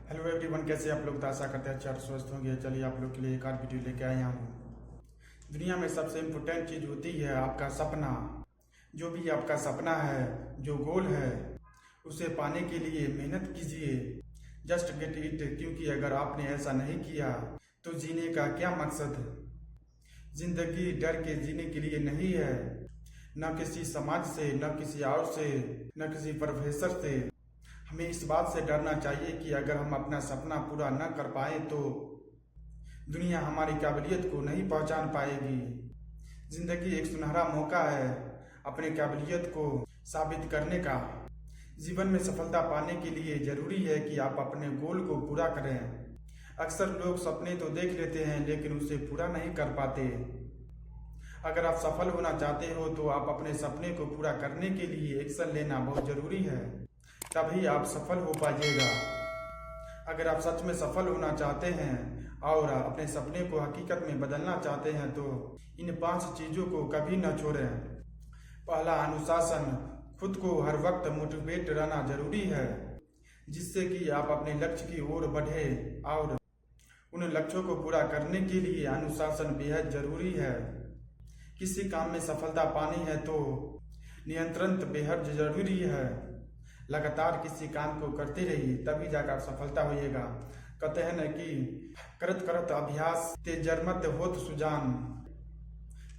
Hello everyone, कैसे आप लोग? तो आशा करते हैं अच्छा और स्वस्थ होंगे। चलिए आप लोग के लिए एक और वीडियो लेके आया हूँ। दुनिया में सबसे इम्पोर्टेंट चीज़ होती है आपका सपना। जो भी आपका सपना है, जो गोल है, उसे पाने के लिए मेहनत कीजिए। जस्ट गेट इट, क्योंकि अगर आपने ऐसा नहीं किया तो जीने का क्या मकसद है? जिंदगी डर के जीने के लिए नहीं है, न किसी समाज से, न किसी और से, न किसी प्रोफेसर से। हमें इस बात से डरना चाहिए कि अगर हम अपना सपना पूरा न कर पाए तो दुनिया हमारी काबिलियत को नहीं पहचान पाएगी। जिंदगी एक सुनहरा मौका है अपने काबिलियत को साबित करने का। जीवन में सफलता पाने के लिए जरूरी है कि आप अपने गोल को पूरा करें। अक्सर लोग सपने तो देख लेते हैं लेकिन उसे पूरा नहीं कर पाते। अगर आप सफल होना चाहते हो तो आप अपने सपने को पूरा करने के लिए एक्शन लेना बहुत जरूरी है, तभी आप सफल हो पाइएगा। अगर आप सच में सफल होना चाहते हैं और अपने सपने को हकीकत में बदलना चाहते हैं तो इन 5 चीज़ों को कभी न छोड़ें। पहला, अनुशासन। खुद को हर वक्त मोटिवेट रहना जरूरी है, जिससे कि आप अपने लक्ष्य की ओर बढ़े। और उन लक्ष्यों को पूरा करने के लिए अनुशासन बेहद जरूरी है। किसी काम में सफलता पानी है तो नियंत्रण बेहद जरूरी है। लगातार किसी काम को करते रहिए, तभी जाकर आप सफलता होइएगा। कहते हैं न कि करत करत अभ्यास ते जरमत होत सुजान।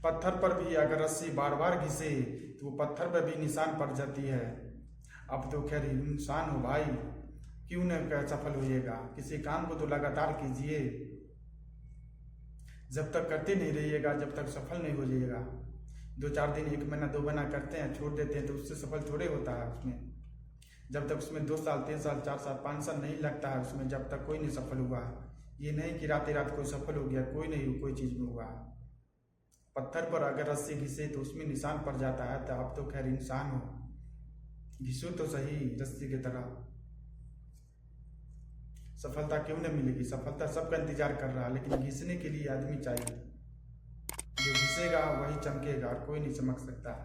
पत्थर पर भी अगर रस्सी बार बार घिसे तो वो पत्थर पर भी निशान पड़ जाती है। अब तो खैर इंसान हो भाई, क्यों न सफल होइएगा? किसी काम को तो लगातार कीजिए। जब तक करते नहीं रहिएगा जब तक सफल नहीं हो जाइएगा। 2-4 दिन, 1 महीना, 2 महीना करते हैं, छोड़ देते हैं तो उससे सफल थोड़े होता है। उसमें जब तक उसमें 2 साल, 3 साल, 4 साल, 5 साल नहीं लगता है उसमें, जब तक कोई नहीं सफल हुआ। ये नहीं कि रात रात कोई सफल हो गया, कोई नहीं कोई चीज़ में हुआ। पत्थर पर अगर रस्सी घिसे तो उसमें निशान पड़ जाता है। तो आप तो खैर इंसान हो, घिसो तो सही रस्सी की तरह। सफलता क्यों नहीं मिलेगी? सफलता सबका इंतजार कर रहा है, लेकिन घिसने के लिए आदमी चाहिए। जो घिसेगा वही चमकेगा और कोई नहीं चमक सकता।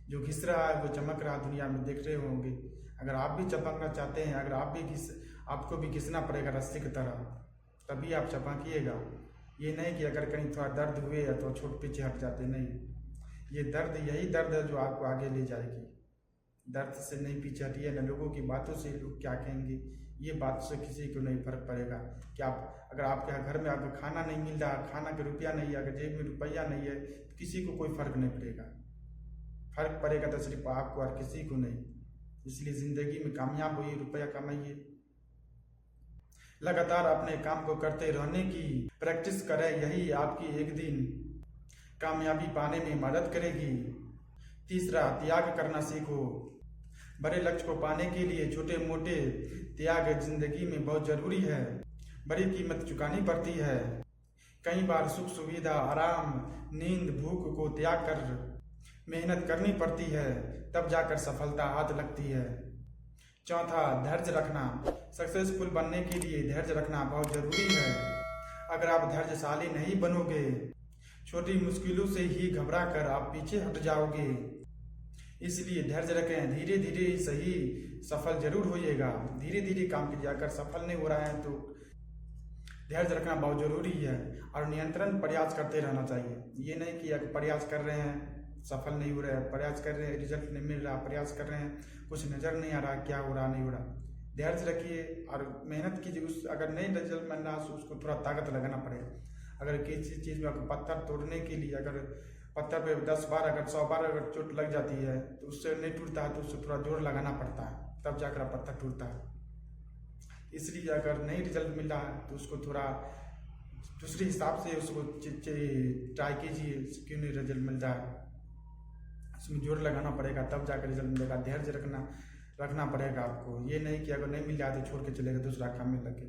जो घिस रहा है वो चमक रहा, दुनिया में देख रहे होंगे। अगर आप भी चमकना चाहते हैं, अगर आपको भी घिसना पड़ेगा रस्सी की तरह, तभी आप चमकिएगा। ये नहीं कि अगर कहीं थोड़ा दर्द हुए या तो छोट पीछे हट जाते, नहीं। ये दर्द, यही दर्द है जो आपको आगे ले जाएगी। दर्द से नहीं पीछे हटिए। न लोगों की बातों से लोग क्या कहेंगे, ये बात से किसी को नहीं फर्क पड़ेगा। कि आप अगर आपके यहाँ घर में अगर खाना नहीं मिल रहा, खाना के रुपया नहीं है, अगर जेब में रुपया नहीं है, तो किसी को कोई फर्क नहीं पड़ेगा। फर्क पड़ेगा तो सिर्फ आपको और किसी को नहीं। इसलिए जिंदगी में कामयाब होइए, रुपया कमाइए। लगातार अपने काम को करते रहने की प्रैक्टिस करें, यही आपकी एक दिन कामयाबी पाने में मदद करेगी। तीसरा, त्याग करना सीखो। बड़े लक्ष्य को पाने के लिए छोटे मोटे त्याग जिंदगी में बहुत जरूरी है। बड़ी कीमत चुकानी पड़ती है। कई बार सुख सुविधा, आराम, नींद, भूख को त्याग कर मेहनत करनी पड़ती है, तब जाकर सफलता हाथ लगती है। चौथा, धैर्य रखना। सक्सेसफुल बनने के लिए धैर्य रखना बहुत जरूरी है। अगर आप धैर्यशाली नहीं बनोगे, छोटी मुश्किलों से ही घबरा कर आप पीछे हट जाओगे। इसलिए धैर्य रखें, धीरे धीरे ही सही सफल जरूर होइएगा। धीरे धीरे काम कीजिए। अगर सफल नहीं हो रहा है तो धैर्य रखना बहुत जरूरी है। और निरंतर प्रयास करते रहना चाहिए। ये नहीं कि अगर प्रयास कर रहे हैं सफल नहीं हो रहा है, प्रयास कर रहे हैं रिजल्ट नहीं मिल रहा, प्रयास कर रहे हैं कुछ नजर नहीं आ रहा, क्या हो रहा नहीं हो रहा। धैर्य रखिए और मेहनत कीजिए। उस अगर नहीं रिजल्ट मिल रहा तो उसको थोड़ा ताकत लगाना पड़ेगा। अगर किसी चीज़ में पत्थर तोड़ने के लिए अगर पत्थर पे 10 बार, अगर 100 बार अगर चोट लग जाती है तो उससे नहीं टूटता है, तो उससे थोड़ा जोर लगाना पड़ता है, तब जाकर पत्थर टूटता है। इसलिए अगर नहीं रिजल्ट मिल रहा है तो उसको थोड़ा दूसरे हिसाब से उसको ट्राई कीजिए, क्यों नहीं रिजल्ट मिल रहा है। उसमें जोर लगाना पड़ेगा, तब जाकर रिजल्ट मिलेगा। धैर्य रखना पड़ेगा आपको। ये नहीं कि अगर नहीं मिल रहा तो छोड़ के चलेगा, दूसरा काम में लगे।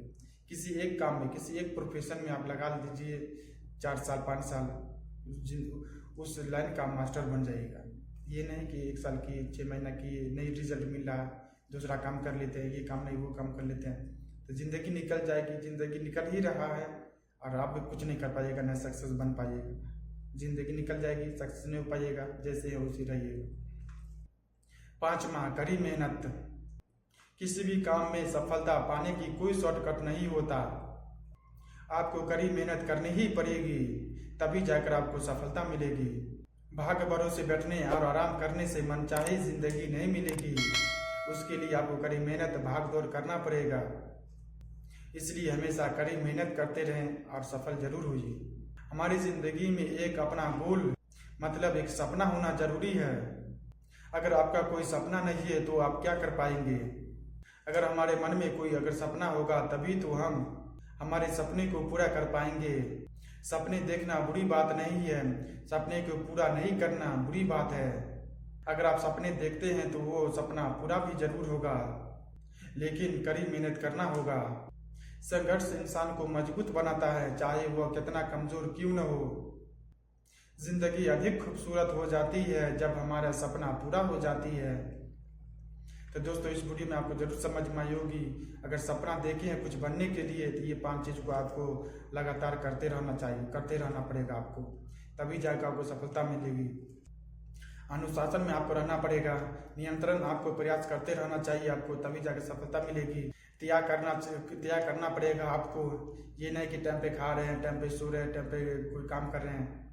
किसी एक काम में, किसी एक प्रोफेशन में आप लगा दीजिए 4 साल, 5 साल, उस लाइन का मास्टर बन जाइएगा। ये नहीं कि 1 साल की, 6 महीना की नहीं रिजल्ट मिल रहा, दूसरा काम कर लेते हैं, ये काम नहीं वो काम कर लेते हैं, तो जिंदगी निकल जाएगी। जिंदगी निकल ही रहा है और आप भी कुछ नहीं कर पाइएगा, न सक्सेस बन पाइएगा। जिंदगी निकल जाएगी, सक्सेस नहीं हो पाइएगा, जैसे है उसी रहिएगा। 5वां, कड़ी मेहनत। किसी भी काम में सफलता पाने की कोई शॉर्टकट नहीं होता। आपको कड़ी मेहनत करनी ही पड़ेगी, तभी जाकर आपको सफलता मिलेगी। भाग्य भरोसे बैठने और आराम करने से मनचाही जिंदगी नहीं मिलेगी। उसके लिए आपको कड़ी मेहनत भाग दौड़ करना पड़ेगा। इसलिए हमेशा कड़ी मेहनत करते रहें और सफल जरूर होइए। हमारी जिंदगी में एक अपना गोल मतलब एक सपना होना जरूरी है। अगर आपका कोई सपना नहीं है तो आप क्या कर पाएंगे। अगर हमारे मन में कोई अगर सपना होगा तभी तो हम हमारे सपने को पूरा कर पाएंगे। सपने देखना बुरी बात नहीं है, सपने को पूरा नहीं करना बुरी बात है। अगर आप सपने देखते हैं तो वो सपना पूरा भी जरूर होगा, लेकिन कड़ी मेहनत करना होगा। संघर्ष इंसान को मजबूत बनाता है, चाहे वह कितना कमजोर क्यों न हो। जिंदगी अधिक खूबसूरत हो जाती है जब हमारा सपना पूरा हो जाती है। तो दोस्तों, इस वीडियो में आपको जरूर समझ में आई होगी। अगर सपना देखे हैं कुछ बनने के लिए तो ये 5 चीज़ को आपको लगातार करते रहना चाहिए, करते रहना पड़ेगा आपको, तभी जाकर आपको सफलता मिलेगी। अनुशासन में आपको रहना पड़ेगा, नियंत्रण आपको प्रयास करते रहना चाहिए आपको, तभी जाकर सफलता मिलेगी। त्याग करना पड़ेगा आपको। ये नहीं कि टाइम पे खा रहे हैं, टाइम पे सो रहे हैं, टाइम पे कोई काम कर रहे हैं।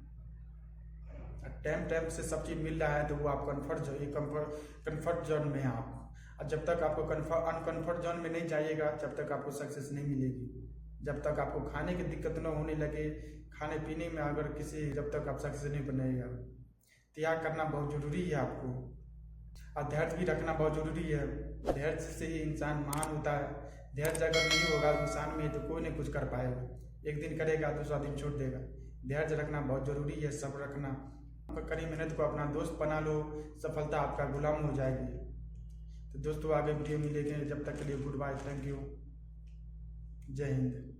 टाइम से सब चीज़ मिल रहा है तो वो आप कम्फर्ट जोन में आप। और जब तक आपको अनकम्फर्ट जोन में नहीं जाइएगा, जब तक आपको सक्सेस नहीं मिलेगी। जब तक आपको खाने की दिक्कत न होने लगे, खाने पीने में अगर जब तक आप सक्सेस नहीं बनेगा। त्याग करना बहुत जरूरी है आपको, और धैर्य भी रखना बहुत जरूरी है। धैर्य से ही इंसान महान होता है। धैर्य अगर नहीं होगा इंसान में तो कोई नहीं कुछ कर पाएगा। एक दिन करेगा, दूसरा दिन छोड़ देगा। धैर्य रखना बहुत जरूरी है, सब्र रखना। कड़ी मेहनत को अपना दोस्त बना लो, सफलता आपका गुलाम हो जाएगी। तो दोस्तों, आगे वीडियो मिलेंगे, जब तक के लिए गुड बाय, थैंक यू, जय हिंद।